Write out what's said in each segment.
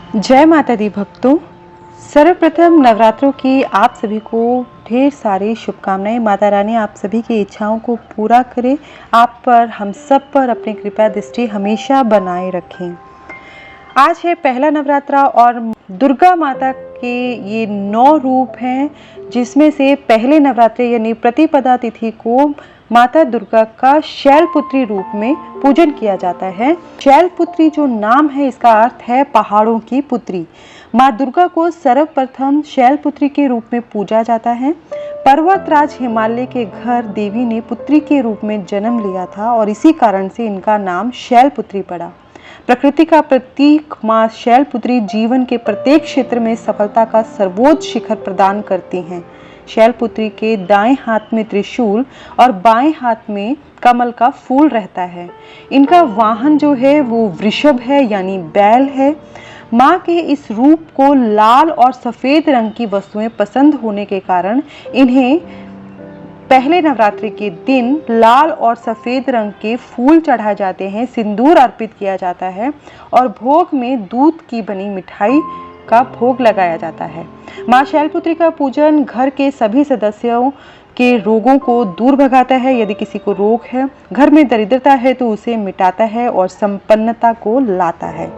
जय माता दी भक्तों। सर्वप्रथम नवरात्रों की आप सभी को ढेर सारी शुभकामनाएं। माता रानी आप सभी की इच्छाओं को पूरा करे, आप पर, हम सब पर अपनी कृपा दृष्टि हमेशा बनाए रखें। आज है पहला नवरात्रा और दुर्गा माता के ये 9 रूप हैं, जिसमें से पहले नवरात्रे यानी प्रतिपदा तिथि को माता दुर्गा का शैलपुत्री रूप में पूजन किया जाता है। शैलपुत्री जो नाम है, इसका अर्थ है पहाड़ों की पुत्री। माँ दुर्गा को सर्वप्रथम शैलपुत्री के रूप में पूजा जाता है। पर्वतराज हिमालय के घर देवी ने पुत्री के रूप में जन्म लिया था और इसी कारण से इनका नाम शैलपुत्री पड़ा। प्रकृति का प्रतीक माँ शैलपुत्री जीवन के प्रत्येक क्षेत्र में सफलता का सर्वोच्च शिखर प्रदान करती हैं। शैलपुत्री के दाएं हाथ में त्रिशूल और बाएं हाथ में कमल का फूल रहता है। इनका वाहन जो है वो वृषभ है यानी बैल है। माँ के इस रूप को लाल और सफेद रंग की वस्तुएं पसंद होने के कारण इन्हें पहले नवरात्रि के दिन लाल और सफेद रंग के फूल चढ़ाए जाते हैं, सिंदूर अर्पित किया जाता है और भोग में दूध की बनी मिठाई का भोग लगाया जाता है। माँ शैलपुत्री का पूजन घर के सभी सदस्यों के रोगों को दूर भगाता है। यदि किसी को रोग है, घर में दरिद्रता है तो उसे मिटाता है और संपन्नता को लाता है।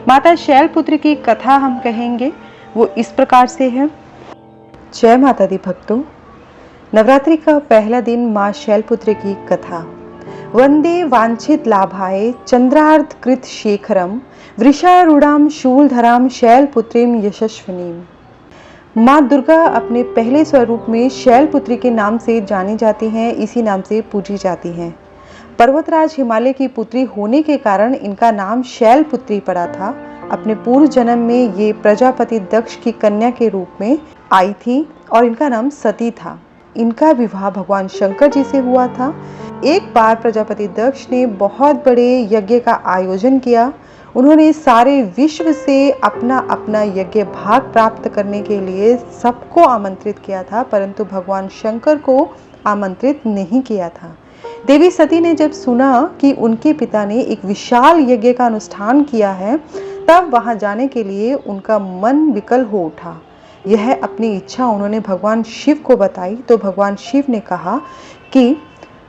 माता शैलपुत्री की कथा हम कहेंगे वो इस प्रकार से है। जय माता दी भक्तों। नवरात्रि का पहला दिन माँ शैलपुत्री की कथा। वंदे वांछित लाभाय चंद्रार्ध कृत शेखरम वृषारूढ़ाम शूलधराम शैलपुत्रीम यशस्विनीम। माँ दुर्गा अपने पहले स्वरूप में शैलपुत्री के नाम से जानी जाती हैं, इसी नाम से पूजी जाती हैं। पर्वतराज हिमालय की पुत्री होने के कारण इनका नाम शैलपुत्री पड़ा था। अपने पूर्व जन्म में ये प्रजापति दक्ष की कन्या के रूप में आई थी और इनका नाम सती था। इनका विवाह भगवान शंकर जी से हुआ था। एक बार प्रजापति दक्ष ने बहुत बड़े यज्ञ का आयोजन किया। उन्होंने सारे विश्व से अपना अपना यज्ञ भाग प्राप्त करने के लिए सबको आमंत्रित किया था, परंतु भगवान शंकर को आमंत्रित नहीं किया था। देवी सती ने जब सुना कि उनके पिता ने एक विशाल यज्ञ का अनुष्ठान किया है, तब वहां जाने के लिए उनका मन विकल हो उठा। यह अपनी इच्छा उन्होंने भगवान शिव को बताई तो भगवान शिव ने कहा कि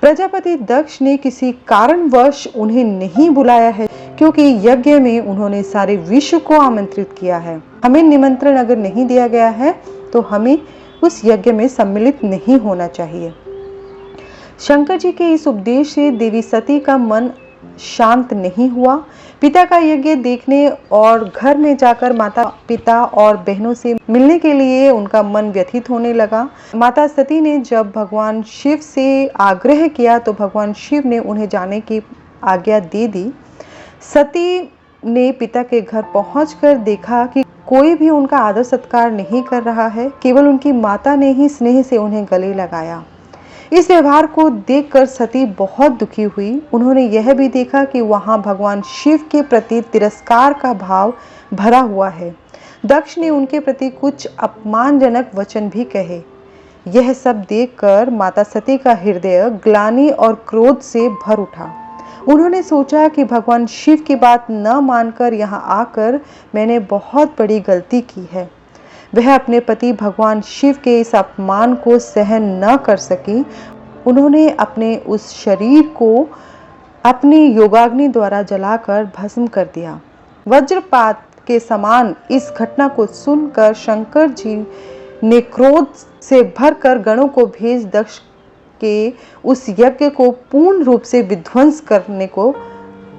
प्रजापति दक्ष ने किसी कारणवश उन्हें नहीं बुलाया है, क्योंकि यज्ञ में उन्होंने सारे विश्व को आमंत्रित किया है। हमें निमंत्रण अगर नहीं दिया गया है तो हमें उस यज्ञ में सम्मिलित नहीं होना चाहिए। शंकर जी के इस उपदेश से देवी सती का मन शांत नहीं हुआ। पिता का यज्ञ देखने और घर में जाकर माता पिता और बहनों से मिलने के लिए उनका मन व्यथित होने लगा। माता सती ने जब भगवान शिव से आग्रह किया तो भगवान शिव ने उन्हें जाने की आज्ञा दे दी। सती ने पिता के घर पहुंचकर देखा कि कोई भी उनका आदर सत्कार नहीं कर रहा है, केवल उनकी माता ने ही स्नेह से उन्हें गले लगाया। इस व्यवहार को देखकर सती बहुत दुखी हुई। उन्होंने यह भी देखा कि वहां भगवान शिव के प्रति तिरस्कार का भाव भरा हुआ है। दक्ष ने उनके प्रति कुछ अपमानजनक वचन भी कहे। यह सब देखकर माता सती का हृदय ग्लानि और क्रोध से भर उठा। उन्होंने सोचा कि भगवान शिव की बात न मानकर यहाँ आकर मैंने बहुत बड़ी गलती की है। वह अपने पति भगवान शिव के इस अपमान को सहन न कर सकी। उन्होंने अपने उस शरीर को अपनी योगाग्नि द्वारा जलाकर भस्म कर दिया। वज्रपात के समान इस घटना को सुनकर शंकर जी ने क्रोध से भरकर गणों को भेज दक्ष के उस यज्ञ को पूर्ण रूप से विध्वंस करने को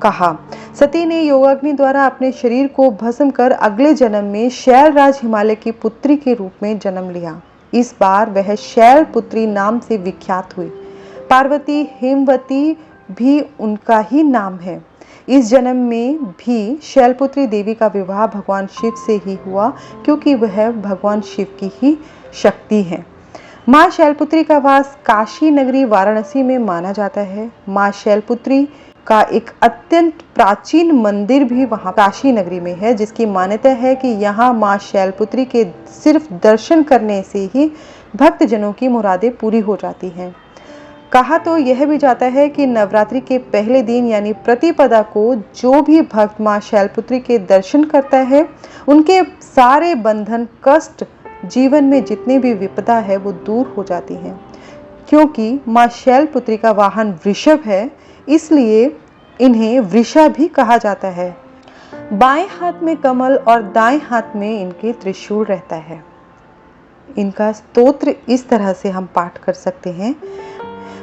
कहा। सती ने योगाग्नि द्वारा अपने शरीर को भस्म कर अगले जन्म में शैलराज हिमालय की पुत्री के रूप में जन्म लिया। इस बार वह शैलपुत्री नाम से विख्यात हुई। पार्वती हेमवती भी उनका ही नाम है। इस जन्म में भी शैलपुत्री देवी का विवाह भगवान शिव से ही हुआ, क्योंकि वह भगवान शिव की ही शक्ति है। माँ शैलपुत्री का वास काशी नगरी वाराणसी में माना जाता है। माँ शैलपुत्री का एक अत्यंत प्राचीन मंदिर भी वहां काशी नगरी में है, जिसकी मान्यता है कि यहाँ माँ शैलपुत्री के सिर्फ दर्शन करने से ही भक्तजनों की मुरादें पूरी हो जाती हैं। कहा तो यह भी जाता है कि नवरात्रि के पहले दिन यानी प्रतिपदा को जो भी भक्त माँ शैलपुत्री के दर्शन करता है, उनके सारे बंधन, कष्ट, जीवन में जितनी भी विपदा है वो दूर हो जाती हैं। क्योंकि माँ शैलपुत्री का वाहन वृषभ है, इसलिए इन्हें वृषा भी कहा जाता है। बाएं हाथ में कमल और दाएं हाथ में इनके त्रिशूल रहता है। इनका स्तोत्र इस तरह से हम पाठ कर सकते हैं।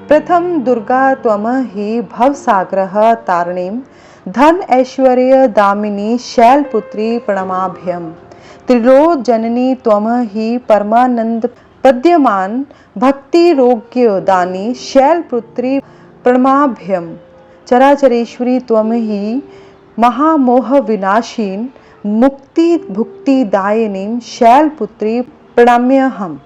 प्रथम दुर्गा त्वम ही भवसाग्रह तारिणीं धन ऐश्वर्य दामिनी शैलपुत्री प्रणमाभ्यम। त्रिलोकजननी त्वम ही परमानंद पद्यमान भक्ति रोग्य दानी शैलपुत्री प्रणमाभ्यम। चराचरेश्वरी त्वम ही महामोह विनाशीन मुक्ति भुक्ति दायिनीं शैलपुत्री प्रणम्यहम्।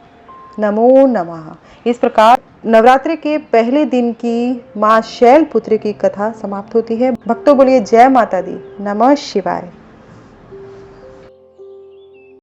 नमो नमः। इस प्रकार नवरात्रि के पहले दिन की माँ शैलपुत्री की कथा समाप्त होती है। भक्तों बोलिए जय माता दी। नमः शिवाय।